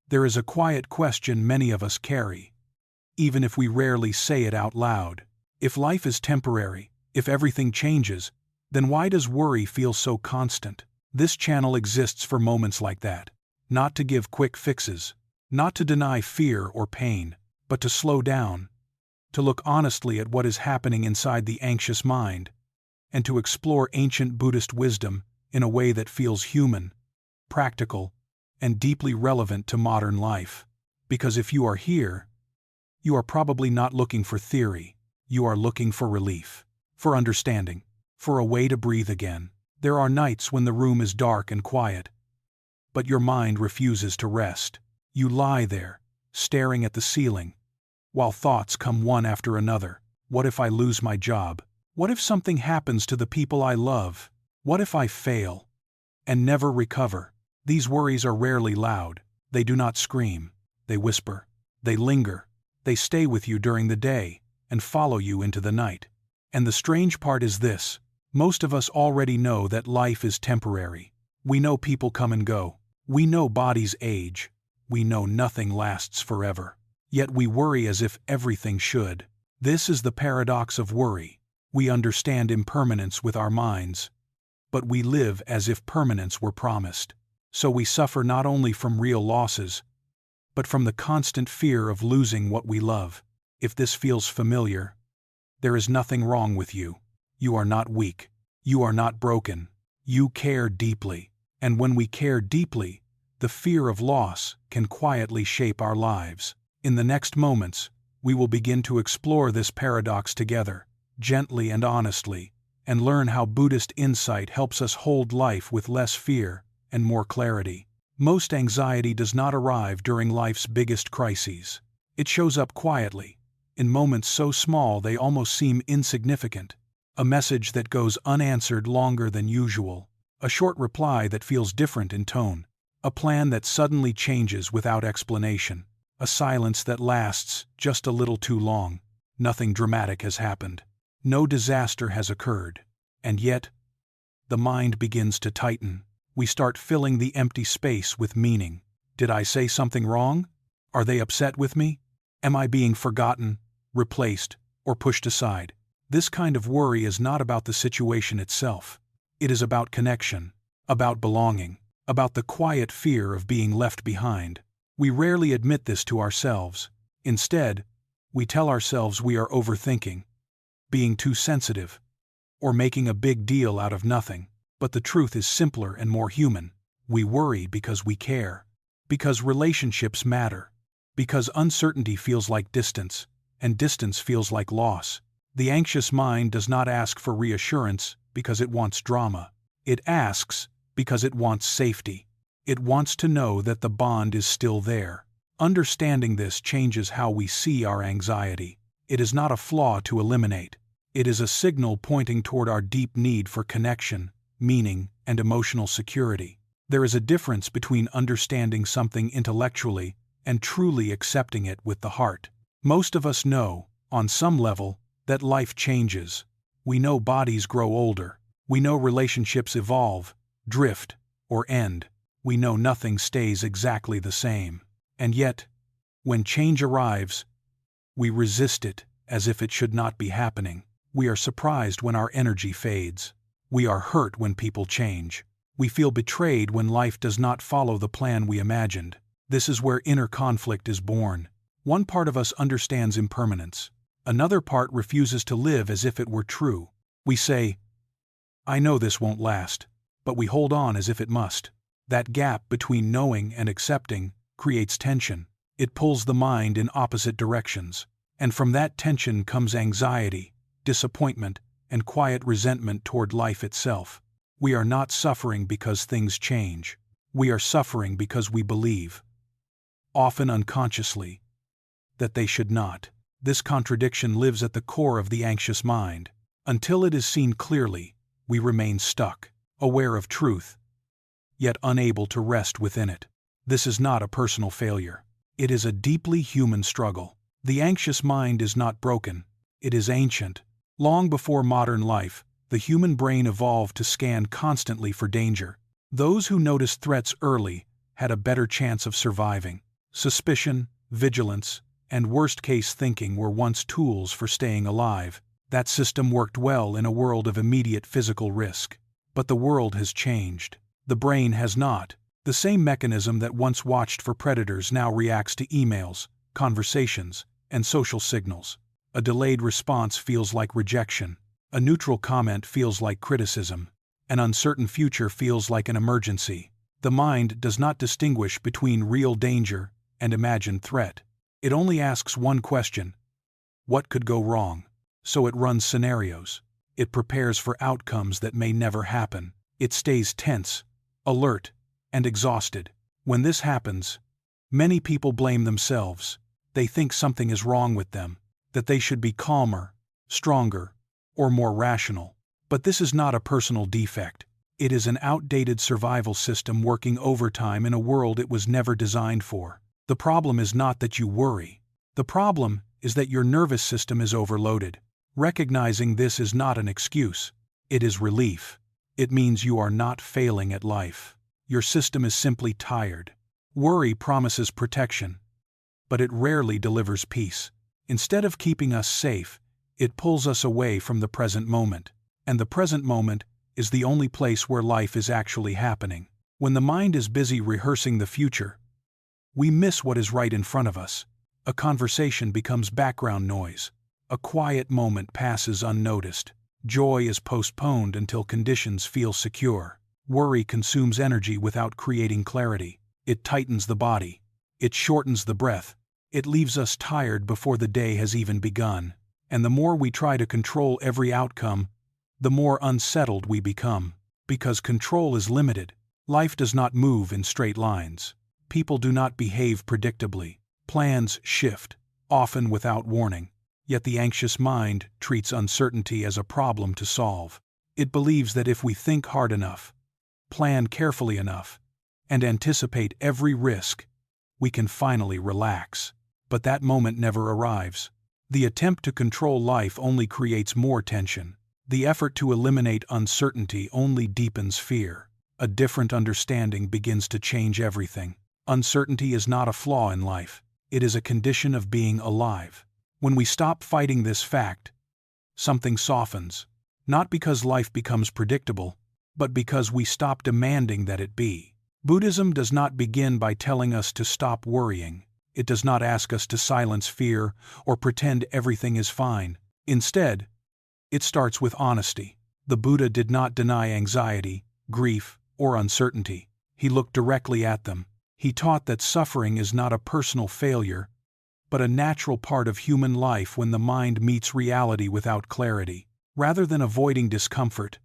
There is a quiet question many of us carry, even if we rarely say it out loud. If life is temporary, if everything changes, then why does worry feel so constant? This channel exists for moments like that. Not to give quick fixes, not to deny fear or pain, but to slow down, to look honestly at what is happening inside the anxious mind, and to explore ancient Buddhist wisdom in a way that feels human, practical, and deeply relevant to modern life. Because if you are here, you are probably not looking for theory, you are looking for relief, for understanding, for a way to breathe again. There are nights when the room is dark and quiet, but your mind refuses to rest. You lie there, staring at the ceiling, while thoughts come one after another. What if I lose my job? What if something happens to the people I love? What if I fail and never recover? These worries are rarely loud. They do not scream. They whisper. They linger. They stay with you during the day and follow you into the night. And the strange part is this: most of us already know that life is temporary. We know people come and go. We know bodies age. We know nothing lasts forever. Yet we worry as if everything should. This is the paradox of worry. We understand impermanence with our minds, but we live as if permanence were promised. So we suffer not only from real losses, but from the constant fear of losing what we love. If this feels familiar, there is nothing wrong with you. You are not weak. You are not broken. You care deeply. And when we care deeply, the fear of loss can quietly shape our lives. In the next moments, we will begin to explore this paradox together, gently and honestly, and learn how Buddhist insight helps us hold life with less fear and more clarity. Most anxiety does not arrive during life's biggest crises. It shows up quietly, in moments so small they almost seem insignificant. A message that goes unanswered longer than usual. A short reply that feels different in tone. A plan that suddenly changes without explanation. A silence that lasts just a little too long. Nothing dramatic has happened. No disaster has occurred. And yet, the mind begins to tighten. We start filling the empty space with meaning. Did I say something wrong? Are they upset with me? Am I being forgotten, replaced, or pushed aside? This kind of worry is not about the situation itself. It is about connection, about belonging, about the quiet fear of being left behind. We rarely admit this to ourselves. Instead, we tell ourselves we are overthinking, being too sensitive, or making a big deal out of nothing. But the truth is simpler and more human. We worry because we care, because relationships matter, because uncertainty feels like distance, and distance feels like loss. The anxious mind does not ask for reassurance because it wants drama. It asks because it wants safety. It wants to know that the bond is still there. Understanding this changes how we see our anxiety. It is not a flaw to eliminate. It is a signal pointing toward our deep need for connection, meaning, and emotional security. There is a difference between understanding something intellectually and truly accepting it with the heart. Most of us know, on some level, that life changes. We know bodies grow older. We know relationships evolve, drift, or end. We know nothing stays exactly the same. And yet, when change arrives, we resist it as if it should not be happening. We are surprised when our energy fades. We are hurt when people change. We feel betrayed when life does not follow the plan we imagined. This is where inner conflict is born. One part of us understands impermanence. Another part refuses to live as if it were true. We say, "I know this won't last," but we hold on as if it must. That gap between knowing and accepting creates tension. It pulls the mind in opposite directions. And from that tension comes anxiety, disappointment, and quiet resentment toward life itself. We are not suffering because things change. We are suffering because we believe, often unconsciously, that they should not. This contradiction lives at the core of the anxious mind. Until it is seen clearly, we remain stuck, aware of truth, yet unable to rest within it. This is not a personal failure. It is a deeply human struggle. The anxious mind is not broken. It is ancient. Long before modern life, the human brain evolved to scan constantly for danger. Those who noticed threats early had a better chance of surviving. Suspicion, vigilance, and worst-case thinking were once tools for staying alive. That system worked well in a world of immediate physical risk. But the world has changed. The brain has not. The same mechanism that once watched for predators now reacts to emails, conversations, and social signals. A delayed response feels like rejection. A neutral comment feels like criticism. An uncertain future feels like an emergency. The mind does not distinguish between real danger and imagined threat. It only asks one question: what could go wrong? So it runs scenarios. It prepares for outcomes that may never happen. It stays tense, alert, and exhausted. When this happens, many people blame themselves. They think something is wrong with them, that they should be calmer, stronger, or more rational. But this is not a personal defect. It is an outdated survival system working overtime in a world it was never designed for. The problem is not that you worry. The problem is that your nervous system is overloaded. Recognizing this is not an excuse. It is relief. It means you are not failing at life. Your system is simply tired. Worry promises protection, but it rarely delivers peace. Instead of keeping us safe, it pulls us away from the present moment. And the present moment is the only place where life is actually happening. When the mind is busy rehearsing the future, we miss what is right in front of us. A conversation becomes background noise. A quiet moment passes unnoticed. Joy is postponed until conditions feel secure. Worry consumes energy without creating clarity. It tightens the body. It shortens the breath. It leaves us tired before the day has even begun. And the more we try to control every outcome, the more unsettled we become. Because control is limited. Life does not move in straight lines. People do not behave predictably. Plans shift, often without warning. Yet the anxious mind treats uncertainty as a problem to solve. It believes that if we think hard enough, plan carefully enough, and anticipate every risk, we can finally relax. But that moment never arrives. The attempt to control life only creates more tension. The effort to eliminate uncertainty only deepens fear. A different understanding begins to change everything. Uncertainty is not a flaw in life. It is a condition of being alive. When we stop fighting this fact, something softens. Not because life becomes predictable, but because we stop demanding that it be. Buddhism does not begin by telling us to stop worrying. It does not ask us to silence fear or pretend everything is fine. Instead, it starts with honesty. The Buddha did not deny anxiety, grief, or uncertainty. He looked directly at them. He taught that suffering is not a personal failure, but a natural part of human life when the mind meets reality without clarity. Rather than avoiding discomfort,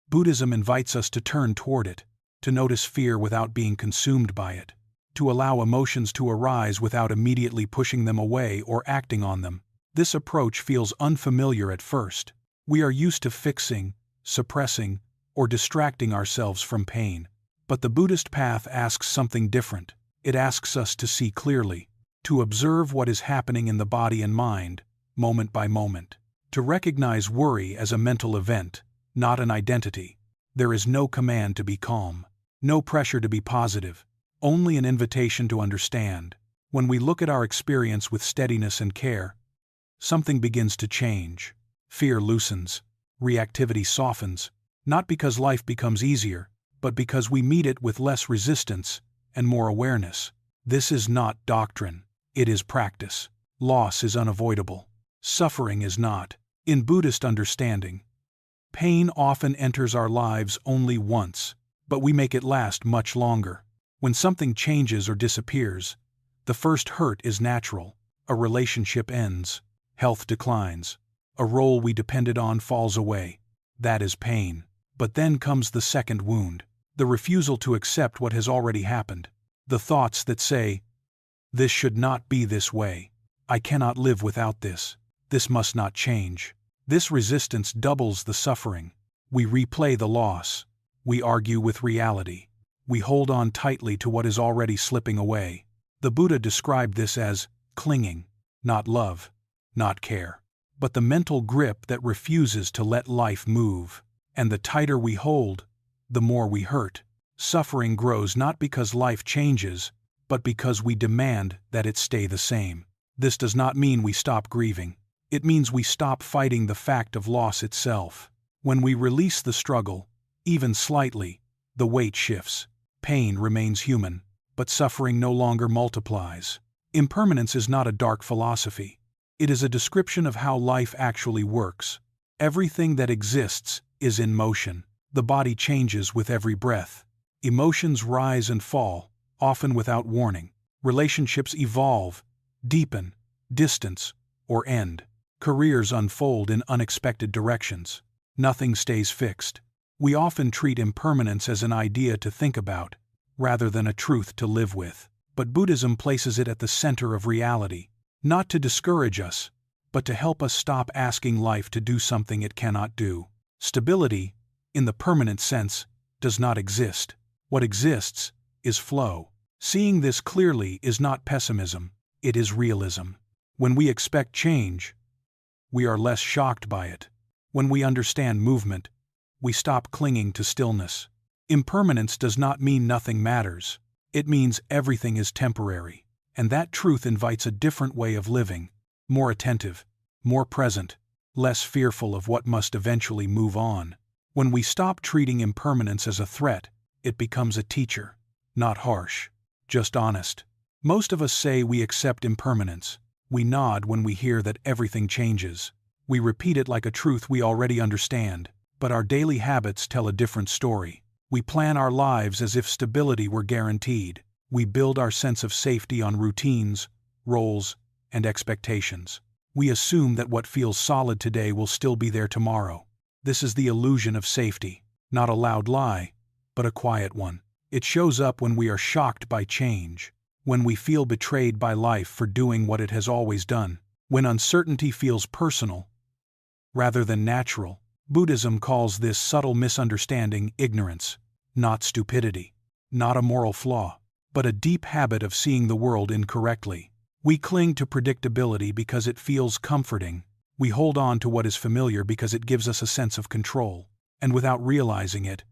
Buddhism invites us to turn toward it, to notice fear without being consumed by it, to allow emotions to arise without immediately pushing them away or acting on them. This approach feels unfamiliar at first. We are used to fixing, suppressing, or distracting ourselves from pain. But the Buddhist path asks something different. It asks us to see clearly, to observe what is happening in the body and mind, moment by moment, to recognize worry as a mental event, not an identity. There is no command to be calm, no pressure to be positive, only an invitation to understand. When we look at our experience with steadiness and care, something begins to change. Fear loosens, reactivity softens, not because life becomes easier, but because we meet it with less resistance and more awareness. This is not doctrine. It is practice. Loss is unavoidable. Suffering is not. In Buddhist understanding, pain often enters our lives only once, but we make it last much longer. When something changes or disappears, the first hurt is natural. A relationship ends. Health declines. A role we depended on falls away. That is pain. But then comes the second wound. The refusal to accept what has already happened. The thoughts that say, "This should not be this way. I cannot live without this. This must not change." This resistance doubles the suffering. We replay the loss. We argue with reality. We hold on tightly to what is already slipping away. The Buddha described this as clinging, not love, not care, but the mental grip that refuses to let life move. And the tighter we hold, the more we hurt. Suffering grows not because life changes, but because we demand that it stay the same. This does not mean we stop grieving. It means we stop fighting the fact of loss itself. When we release the struggle, even slightly, the weight shifts. Pain remains human, but suffering no longer multiplies. Impermanence is not a dark philosophy. It is a description of how life actually works. Everything that exists is in motion. The body changes with every breath. Emotions rise and fall, often without warning. Relationships evolve, deepen, distance, or end. Careers unfold in unexpected directions. Nothing stays fixed. We often treat impermanence as an idea to think about, rather than a truth to live with. But Buddhism places it at the center of reality, not to discourage us, but to help us stop asking life to do something it cannot do. Stability, in the permanent sense, does not exist. What exists is flow. Seeing this clearly is not pessimism, it is realism. When we expect change, we are less shocked by it. When we understand movement, we stop clinging to stillness. Impermanence does not mean nothing matters. It means everything is temporary, and that truth invites a different way of living, more attentive, more present, less fearful of what must eventually move on. When we stop treating impermanence as a threat, it becomes a teacher, not harsh, just honest. Most of us say we accept impermanence. We nod when we hear that everything changes. We repeat it like a truth we already understand, but our daily habits tell a different story. We plan our lives as if stability were guaranteed. We build our sense of safety on routines, roles, and expectations. We assume that what feels solid today will still be there tomorrow. This is the illusion of safety, not a loud lie, but a quiet one. It shows up when we are shocked by change, when we feel betrayed by life for doing what it has always done, when uncertainty feels personal rather than natural. Buddhism calls this subtle misunderstanding ignorance, not stupidity, not a moral flaw, but a deep habit of seeing the world incorrectly. We cling to predictability because it feels comforting. We hold on to what is familiar because it gives us a sense of control. And without realizing it,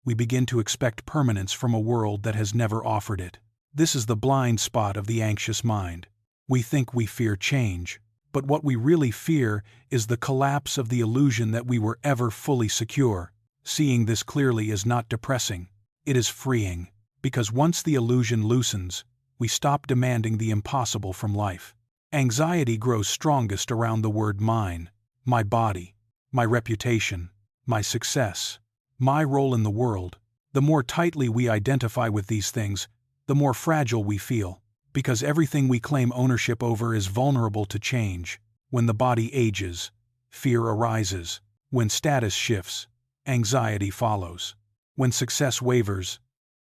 we begin to expect permanence from a world that has never offered it. This is the blind spot of the anxious mind. We think we fear change, but what we really fear is the collapse of the illusion that we were ever fully secure. Seeing this clearly is not depressing. It is freeing, because once the illusion loosens, we stop demanding the impossible from life. Anxiety grows strongest around the word mine, my body, my reputation, my success, my role in the world. The more tightly we identify with these things, the more fragile we feel, because everything we claim ownership over is vulnerable to change. When the body ages, fear arises. When status shifts, anxiety follows. When success wavers,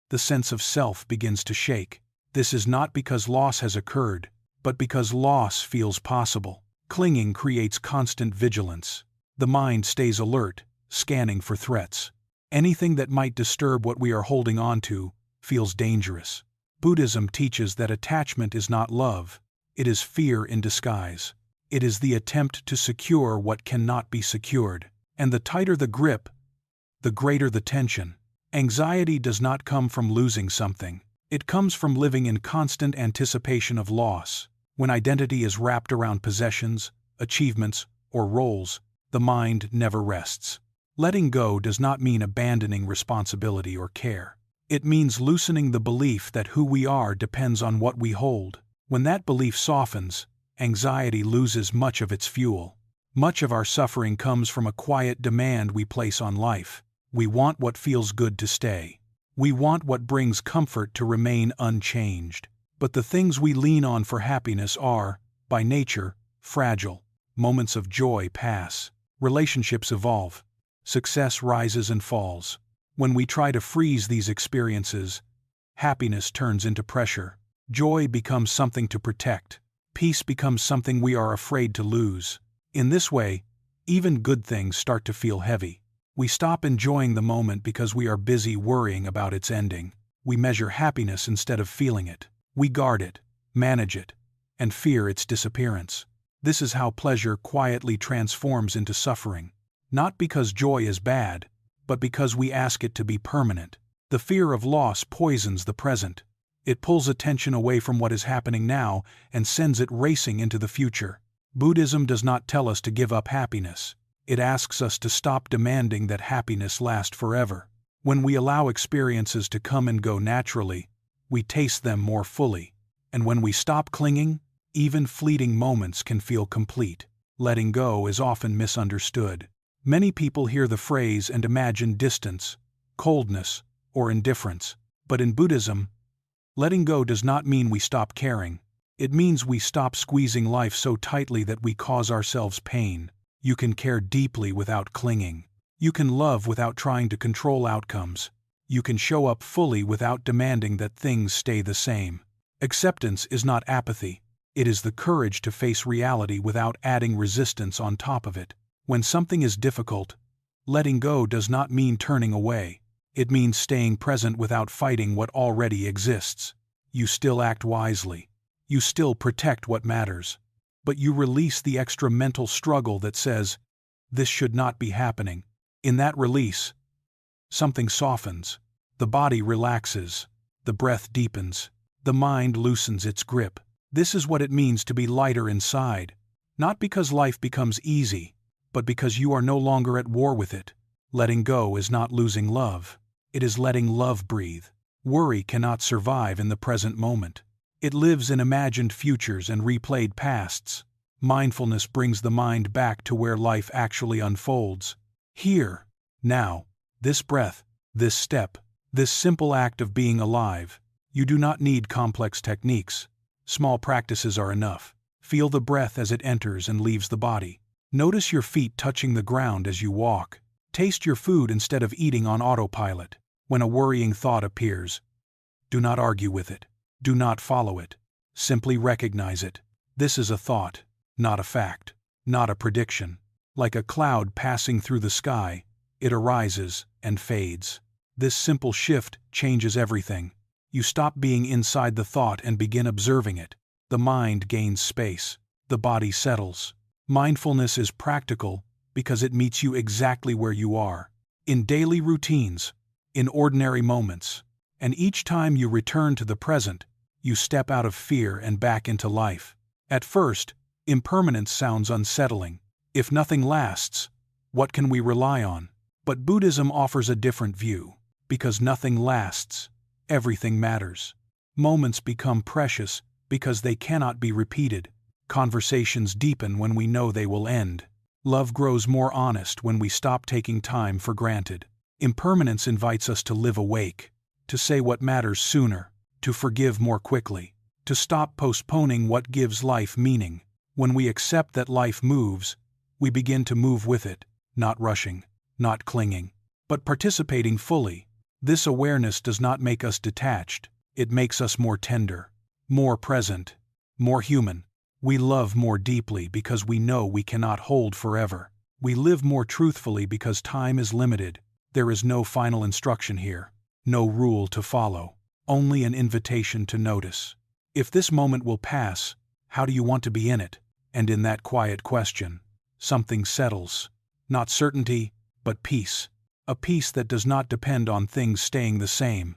the sense of self begins to shake. This is not because loss has occurred, but because loss feels possible. Clinging creates constant vigilance. The mind stays alert, scanning for threats. Anything that might disturb what we are holding on to feels dangerous. Buddhism teaches that attachment is not love, it is fear in disguise. It is the attempt to secure what cannot be secured. And the tighter the grip, the greater the tension. Anxiety does not come from losing something. It comes from living in constant anticipation of loss. When identity is wrapped around possessions, achievements, or roles, the mind never rests. Letting go does not mean abandoning responsibility or care. It means loosening the belief that who we are depends on what we hold. When that belief softens, anxiety loses much of its fuel. Much of our suffering comes from a quiet demand we place on life. We want what feels good to stay. We want what brings comfort to remain unchanged. But the things we lean on for happiness are, by nature, fragile. Moments of joy pass. Relationships evolve. Success rises and falls. When we try to freeze these experiences, happiness turns into pressure. Joy becomes something to protect. Peace becomes something we are afraid to lose. In this way, even good things start to feel heavy. We stop enjoying the moment because we are busy worrying about its ending. We measure happiness instead of feeling it. We guard it, manage it, and fear its disappearance. This is how pleasure quietly transforms into suffering. Not because joy is bad, but because we ask it to be permanent. The fear of loss poisons the present. It pulls attention away from what is happening now and sends it racing into the future. Buddhism does not tell us to give up happiness. It asks us to stop demanding that happiness last forever. When we allow experiences to come and go naturally, we taste them more fully. And when we stop clinging, even fleeting moments can feel complete. Letting go is often misunderstood. Many people hear the phrase and imagine distance, coldness, or indifference. But in Buddhism, letting go does not mean we stop caring. It means we stop squeezing life so tightly that we cause ourselves pain. You can care deeply without clinging. You can love without trying to control outcomes. You can show up fully without demanding that things stay the same. Acceptance is not apathy. It is the courage to face reality without adding resistance on top of it. When something is difficult, letting go does not mean turning away. It means staying present without fighting what already exists. You still act wisely. You still protect what matters. But you release the extra mental struggle that says, "This should not be happening." In that release, something softens. The body relaxes. The breath deepens. The mind loosens its grip. This is what it means to be lighter inside. Not because life becomes easy, but because you are no longer at war with it. Letting go is not losing love. It is letting love breathe. Worry cannot survive in the present moment. It lives in imagined futures and replayed pasts. Mindfulness brings the mind back to where life actually unfolds. Here, now, this breath, this step, this simple act of being alive. You do not need complex techniques. Small practices are enough. Feel the breath as it enters and leaves the body. Notice your feet touching the ground as you walk. Taste your food instead of eating on autopilot. When a worrying thought appears, do not argue with it. Do not follow it. Simply recognize it. This is a thought, not a fact, not a prediction. Like a cloud passing through the sky, it arises and fades. This simple shift changes everything. You stop being inside the thought and begin observing it. The mind gains space. The body settles. Mindfulness is practical because it meets you exactly where you are. In daily routines, in ordinary moments. And each time you return to the present, you step out of fear and back into life. At first, impermanence sounds unsettling. If nothing lasts, what can we rely on? But Buddhism offers a different view. Because nothing lasts, everything matters. Moments become precious because they cannot be repeated. Conversations deepen when we know they will end. Love grows more honest when we stop taking time for granted. Impermanence invites us to live awake, to say what matters sooner, to forgive more quickly, to stop postponing what gives life meaning. When we accept that life moves, we begin to move with it, not rushing, not clinging, but participating fully. This awareness does not make us detached, it makes us more tender, more present, more human. We love more deeply because we know we cannot hold forever. We live more truthfully because time is limited. There is no final instruction here, no rule to follow, only an invitation to notice. If this moment will pass, how do you want to be in it? And in that quiet question, something settles. Not certainty, but peace. A peace that does not depend on things staying the same.